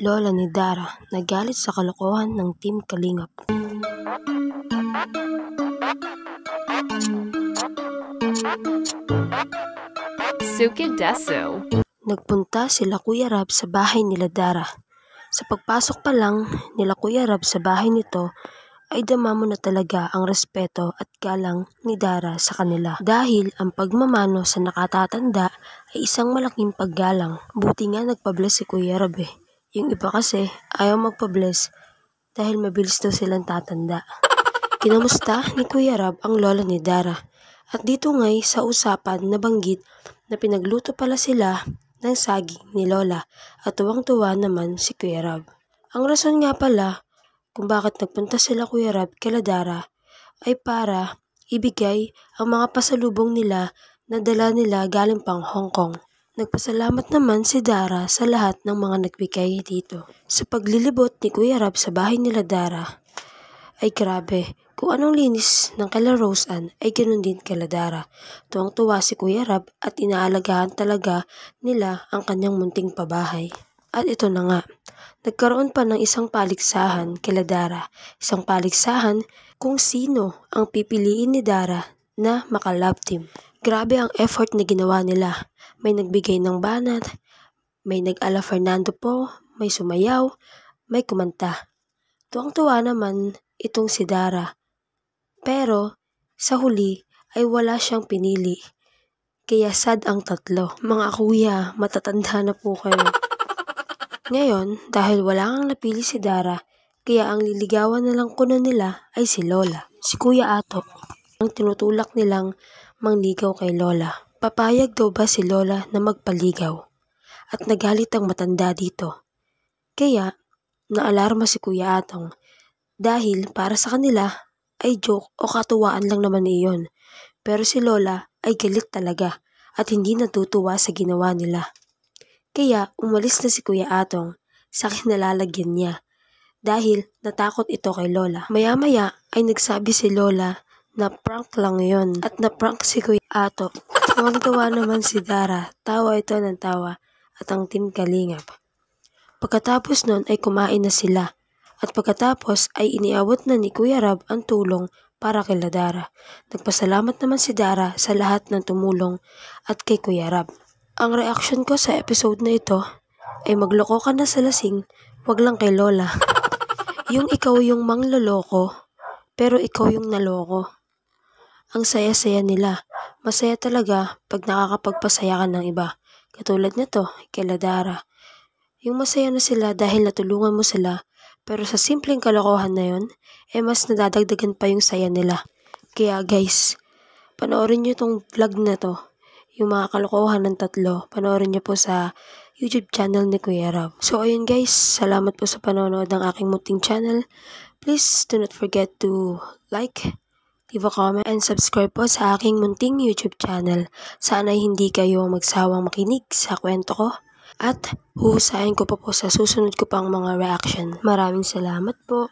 lola ni Dara nagalit sa kalokohan ng Team Kalingap. Sukidesu. Nagpunta sila Kuya Rab sa bahay nila Dara. Sa pagpasok pa lang nila Kuya Rab sa bahay nito ay damamo na talaga ang respeto at galang ni Dara sa kanila. Dahil ang pagmamano sa nakatatanda ay isang malaking paggalang. Buti nga nagpa-bless si Kuya Rab eh. Yung iba kasi ayaw magpa-bless dahil mabilis daw silang tatanda. Kinamusta ni Kuya Rab ang lola ni Dara. At dito nga'y sa usapan nabanggit na pinagluto pala sila ng saging ni Lola at tuwang-tuwa naman si Kuya Rab. Ang rason nga pala kung bakit nagpunta sila Kuya Rab kila Dara ay para ibigay ang mga pasalubong nila na dala nila galing pang Hong Kong. Nagpasalamat naman si Dara sa lahat ng mga nagbigay dito. Sa paglilibot ni Kuya Rab sa bahay nila Dara ay grabe. Kung anong linis ng kala Rose Ann ay ganoon din kala Dara. Tuwang-tuwa si Kuya Rab at inaalagaan talaga nila ang kanyang munting pabahay. At ito na nga, nagkaroon pa ng isang paligsahan kila Dara. Isang paligsahan kung sino ang pipiliin ni Dara na maka-love team. Grabe ang effort na ginawa nila. May nagbigay ng banat, may nag-ala Fernando po, may sumayaw, may kumanta. Tuwang-tuwa naman itong si Dara. Pero sa huli ay wala siyang pinili. Kaya sad ang tatlo. Mga kuya, matatanda na po kayo. Ngayon, dahil wala kang napili si Dara, kaya ang liligawan na lang kuno nila ay si Lola. Si Kuya Ato, ang tinutulak nilang mangligaw kay Lola. Papayag daw ba si Lola na magpaligaw? At nagalit ang matanda dito. Kaya, naalarma si Kuya Atong dahil para sa kanila ay joke o katuwaan lang naman iyon. Pero si Lola ay galit talaga at hindi natutuwa sa ginawa nila. Kaya umalis na si Kuya Atong sa kinalalagyan niya dahil natakot ito kay Lola. Maya-maya ay nagsabi si Lola na prank lang yon at na-prank si Kuya Ato. Tuwang-tuwa naman si Dara, tawa ito ng tawa at ang Team Kalingap. Pagkatapos nun ay kumain na sila. At pagkatapos ay iniabot na ni Kuya Rab ang tulong para kay Dara. Nagpasalamat naman si Dara sa lahat ng tumulong at kay Kuya Rab. Ang reaction ko sa episode na ito ay magloko ka na sa lasing, wag lang kay Lola. Yung ikaw yung mangloloko, pero ikaw yung naloko. Ang saya-saya nila. Masaya talaga pag nakakapagpasaya ka ng iba. Katulad nito kay Dara. Yung masaya na sila dahil natulungan mo sila. Pero sa simpleng kalokohan na yun, mas nadadagdagan pa yung saya nila. Kaya guys, panoorin nyo itong vlog na to. Yung mga kalokohan ng tatlo, panoorin nyo po sa YouTube channel ni Kuya Rab. So ayun guys, salamat po sa panonood ng aking munting channel. Please do not forget to like, leave a comment, and subscribe po sa aking munting YouTube channel. Sana hindi kayo magsawang makinig sa kwento ko. At huhusayin ko pa po sa susunod ko pang mga reaction. Maraming salamat po.